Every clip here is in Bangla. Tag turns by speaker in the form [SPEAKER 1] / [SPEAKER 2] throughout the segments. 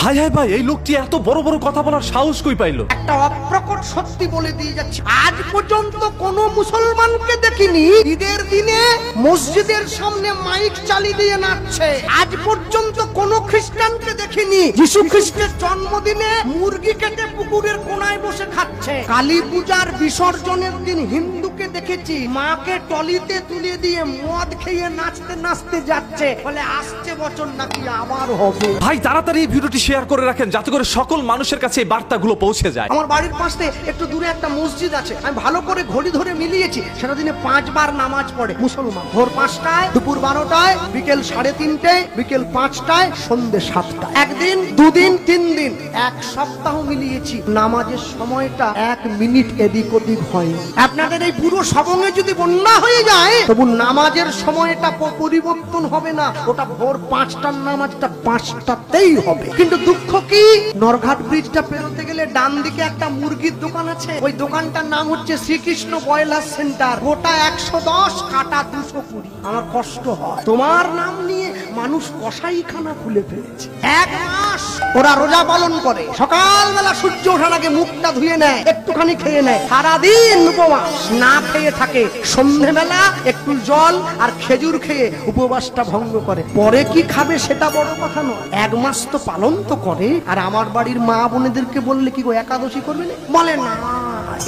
[SPEAKER 1] হাই হাই ভাই, এই লোকটি এত বড় বড় কথা বলার সাহস কই পাইলো?
[SPEAKER 2] একটা অপ্রকট সত্যি বলে দিয়ে যাচ্ছি, আজ পর্যন্ত কোন মুসলমানকে দেখিনি ঈদের দিনে মসজিদের সামনে মাইক চালিয়ে দিয়ে নাচছে। আজ পর্যন্ত কোন খ্রিস্টানকে দেখিনি যিশু খ্রিস্টের জন্মদিনে মুরগি কেটে পুকুরের কোনায় বসে খাচ্ছে। কালী পূজার বিসর্জনের দিন হিন্দুকে দেখেছি মাকে টলিতে তুলে দিয়ে মদ খেয়ে নাচতে নাচতে যাচ্ছে, বলে আসছে বছর নাকি আবার হবে।
[SPEAKER 1] ভাই তাড়াতাড়ি এই ভিডিওটি শেয়ার করে রাখেন যাতে করে সকল মানুষের কাছে এই বার্তাগুলো পৌঁছে যায়।
[SPEAKER 2] আমার বাড়ির পাশে একটু দূরে একটা মসজিদ আছে, আমি ভালো করে ঘড়ি ধরে মিলিয়েছি, সেটা দিনে 5 বার নামাজ পড়ে মুসলমান। ভোর 5টায়, দুপুর 12টায়, বিকেল 3:30টায়, বিকেল 5টায়, সন্ধ্যে 7টায়। একদিন, দুদিন, 3 দিন, 1 সপ্তাহ মিলিয়েছি, নামাজের সময়টা 1 মিনিট এদিক ওদিক হয়। আপনাদের এই পুরো সবঙ্গে যদি বন্যা হয়ে যায় তবু নামাজের সময়টা পরিবর্তন হবে না, ওটা ভোর 5টার নামাজটা 5টাতেই হবে। কিন্তু দুঃখ কি, নরঘাট ব্রিজটা পেরোতে গেলে ডান দিকে একটা মুরগির দোকান আছে, ওই দোকানটার নাম হচ্ছে শ্রীকৃষ্ণ ব্রয়লার সেন্টার। গোটা 110, কাটা 220। আমার কষ্ট হয়, তোমার নাম নিয়ে মানুষ কসাইখানা খুলে ফেলেছে। 1 মাস ওরা রোজা পালন করে, সকালবেলা সূর্য ওঠার আগে মুখটা ধুয়ে নেয়, একটুখানি খেয়ে নেয়, সারাদিন উপবাস না খেয়ে থাকে, সন্ধ্যেবেলা একটু জল আর খেজুর খেয়ে উপবাসটা ভঙ্গ করে। পরে কি খাবে সেটা বড় কথা নয়, 1 মাস তো পালন তো করে। আর আমার বাড়ির মা বোনেদেরকে বললে কি গো একাদশী করবে না, বলে না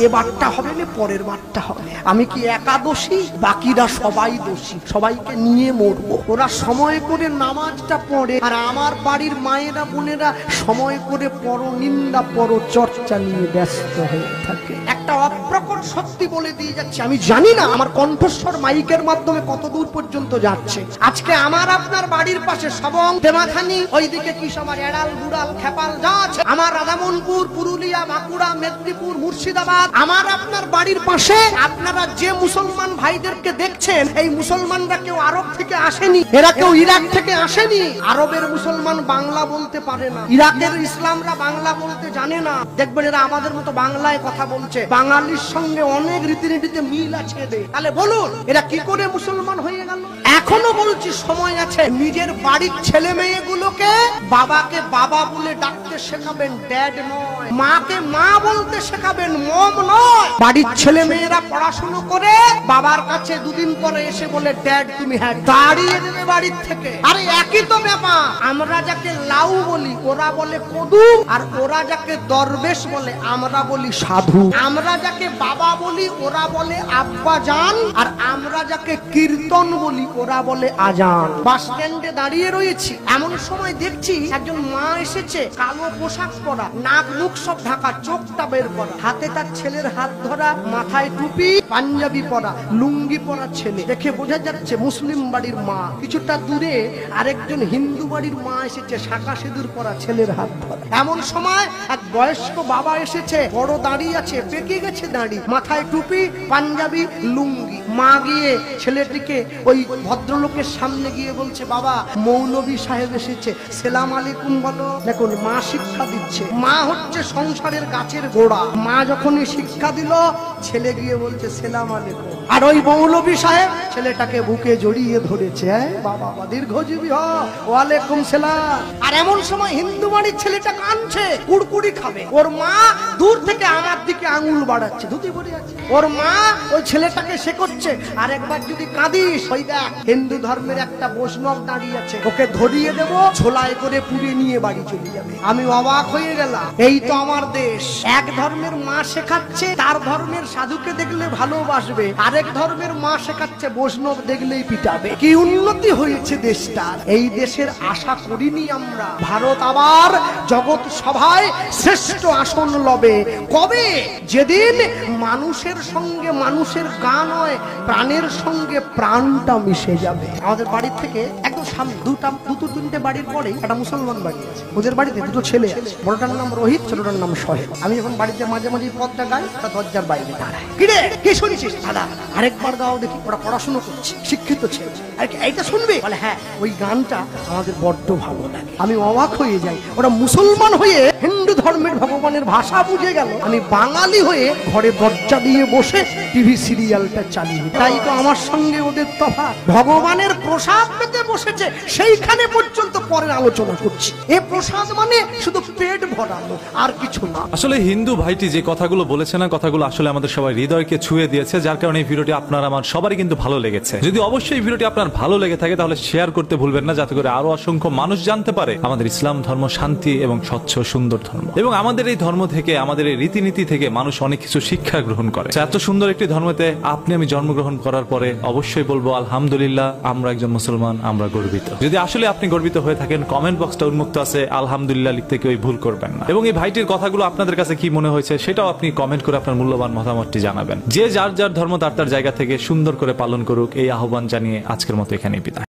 [SPEAKER 2] এবারটা হবে না পরের বারটা হবে। আমি কি একাদশী, বাকিরা সবাই দোষী, সবাইকে নিয়ে মরবো। ওরা সময় করে নামাজটা পড়ে আর আমার বাড়ির মায়েরা বোনেরা সময় করে পরনিন্দা পরচর্চা নিয়ে ব্যস্ত হয়ে থাকে। একটা অপ্রকট সত্যি বলে দিয়ে যাচ্ছে, আমি জানি না আমার কণ্ঠস্বর মাইকের মাধ্যমে কত দূর পর্যন্ত যাচ্ছে। আজকে আমার আপনার বাড়ির পাশে সবং, তেমাখানি, ওইদিকে কি সবার এড়াল, বুড়াল, খেপাল যা আছে, আমার রাধামনপুর, পুরুলিয়া, বাঁকুড়া, মেদিনীপুর, মুর্শিদাবাদ, আমার আপনার বাড়ির পাশে আপনারা যে মুসলমান ভাইদেরকে দেখছেন, এই মুসলমানরা কেউ আরব থেকে আসেনি, এরা কেউ ইরাক থেকে আসেনি। আরবের মুসলমান বাংলা বলতে পারে না, ইরাকের ইসলামরা বাংলা বলতে জানে না। দেখবেন এরা আমাদের মতো বাংলায় কথা বলছে, বাঙালির সঙ্গে অনেক রীতিনীতিতে মিল আছে। তাহলে বলুন এরা কি করে মুসলমান হয়ে গেল? এখনো বলছি সময় আছে, নিজের বাড়ির ছেলে মেয়েগুলোকে বাবাকে বাবা বলে ডাকতে শেখাবেন, ড্যাড নয়। মাকে মা বলতে শেখাবেন, মম নয়। বাড়ির ছেলে মেয়েরা পড়াশোনা করে বাবার কাছে 2 দিন পরে এসে বলে ড্যাড তুমি, হ্যাঁ, দাঁড়িয়ে দেবে বাড়ির থেকে। আরে একই তো ব্যাপার, আমরা যাকে লাউ বলি ওরা বলে কদু, আর ওরা যাকে দরবেশ বলে আমরা বলি সাধু। আমরা যাকে বাবা বলি ওরা বলে আব্বা জান, আর আমরা যাকে কীর্তন বলি ওরা বলে আজান। বাস স্ট্যান্ডে দাঁড়িয়ে রয়েছি, এমন সময় দেখছি একজন মা এসেছে, কালো পোশাক পরা, নাক মুখ সব ঢাকা, চোখটা বের করা, হাতে তার ছেলের হাত ধরা, মাথায় টুপি, পাঞ্জাবি পরা, লুঙ্গি পরা ছেলে। দেখে বোঝা যাচ্ছে মুসলিম বাড়ির মা। কিছুটা দূরে আরেকজন হিন্দু বাড়ির মা এসেছে, শাঁখা সিঁদুর পরা, ছেলের হাত ধরা। এমন সময় এক বয়স্ক বাবা এসেছে, বড় দাঁড়িয়ে আছে, পেকে গেছে দাঁড়ি, মাথায় টুপি, পাঞ্জাবি, লুঙ্গি। মা গিয়ে ছেলেটিকে ওই ভদ্রলোকের সামনে গিয়ে বলছে, বাবা মৌলভী সাহেব এসেছে, সেলাম আলাইকুম বলো। দেখুন মা শিক্ষা দিচ্ছে, মা হচ্ছে সংসারের গাছের গোড়া। মা যখনই শিক্ষা দিল, ছেলে গিয়ে বলছে সেলাম আলাইকুম। আর ওই মৌলভী সাহেব ছেলেটাকে বুকে জড়িয়ে ধরেছে, বাবা দীর্ঘজীবী হ, ওয়ালাইকুম সালাম। আর এমন সময় হিন্দু বাড়ির ছেলেটা কাঁদছে, কুড়কুড়ি খাবে, ওর মা দূর থেকে আমার দিকে আঙুল বাড়াচ্ছে, ধুতি পরে আছে। ওর মা ওই ছেলেটাকে শেখাচ্ছে, আর একবার যদি কাঁদিস, ওই দেখ হিন্দু ধর্মের একটা বৈষ্ণব দাঁড়িয়ে আছে, ওকে ধরিয়ে দেব, ঝোলায় করে পুড়ে নিয়ে বাড়ি চলে যাবে। আমি অবাক হয়ে গেলাম, এই তো আমার দেশ। এক ধর্মের মা শেখাচ্ছে তার ধর্মের সাধুকে দেখলে ভালোবাসবে, আরেক ধর্মের মা শেখাচ্ছে বৈষ্ণব দেখলেই পিটাবে। কি উন্নতি হয়েছে দেশটার। এই দেশের আশা করিনি আমরা। ভারত আবার জগৎ সভায় শ্রেষ্ঠ আসন লবে কবে? যেদিন মানুষের সঙ্গে মানুষের গান হয়, প্রাণের সঙ্গে প্রাণটা মিশে যাবে। আমাদের বাড়ির থেকে একদম সামনে দুটো 3টে বাড়ির পরেই একটা মুসলমান বাড়ি আছে, ওদের বাড়িতে 2 ছেলে আছে, বড়টার নাম রোহিত, ছোটটার নাম সোহেল। আমি যখন বাড়িতে মাঝে মাঝে পথটা গাই, ওটা দরজার বাইরে দাঁড়ায়, কিরে কি শুনেছিস? দাদা আরেকবার গাও দেখি। ওরা পড়াশোনা করছে, শিক্ষিত ছেলে। এইটা শুনবে? বলে হ্যাঁ, ওই গানটা আমাদের বড্ড ভালো লাগে। আমি অবাক হয়ে যাই, ওরা মুসলমান হয়ে হিন্দু ধর্মের ভগবানের ভাষা বুঝে গেল, আমি বাঙালি হয়ে ঘরে দরজা দিয়ে বসে টিভি সিরিয়ালটা চালিয়ে। তাই তো আমার সঙ্গে ওদের তফাৎ। ভগবানের প্রসাদ পেতে প্রসাদে বসেছে সেইখানে পর্যন্ত পরের আলোচনা করছি। এ প্রসাদ মানে শুধু পেট ভরানো, আর কিছু না।
[SPEAKER 1] আসলে হিন্দু ভাইটি যে কথাগুলো বলেছে না, কথাগুলো আসলে আমাদের সবাই হৃদয়কে ছুঁয়ে দিয়েছে, যার কারণে এই ভিডিওটি আপনার আমার সবারই কিন্তু ভালো লেগেছে। যদি অবশ্যই এই ভিডিওটি আপনার ভালো লেগে থাকে তাহলে শেয়ার করতে ভুলবেন না, যাতে করে আরো অসংখ্য মানুষ জানতে পারে আমাদের ইসলাম ধর্ম শান্তি এবং স্বচ্ছ সুন্দর ধর্ম, এবং আমাদের এই ধর্ম থেকে, আমাদের এই রীতিনীতি থেকে মানুষ অনেক কিছু শিক্ষা গ্রহণ করে। এত সুন্দর একটি ধর্মতে আপনি আমি জন্মগ্রহণ করার পরে অবশ্যই বলবো আলহামদুলিল্লাহ, আমরা একজন মুসলমান, আমরা গর্বিত। যদি আসলে আপনি গর্বিত হয়ে থাকেন, কমেন্ট বক্সটা উন্মুক্ত আছে, আলহামদুলিল্লাহ লিখতে কেউ ভুল করবেন না। এবং এই ভাইটির কথাগুলো আপনাদের কাছে কি মনে হয়েছে সেটাও আপনি কমেন্ট করে আপনার মূল্যবান মতামতটি জানাবেন। যে যার যার ধর্ম তার তার জায়গা থেকে সুন্দর করে পালন করুক, এই আহ্বান জানিয়ে আজকের মতো এখানেই বিদায়।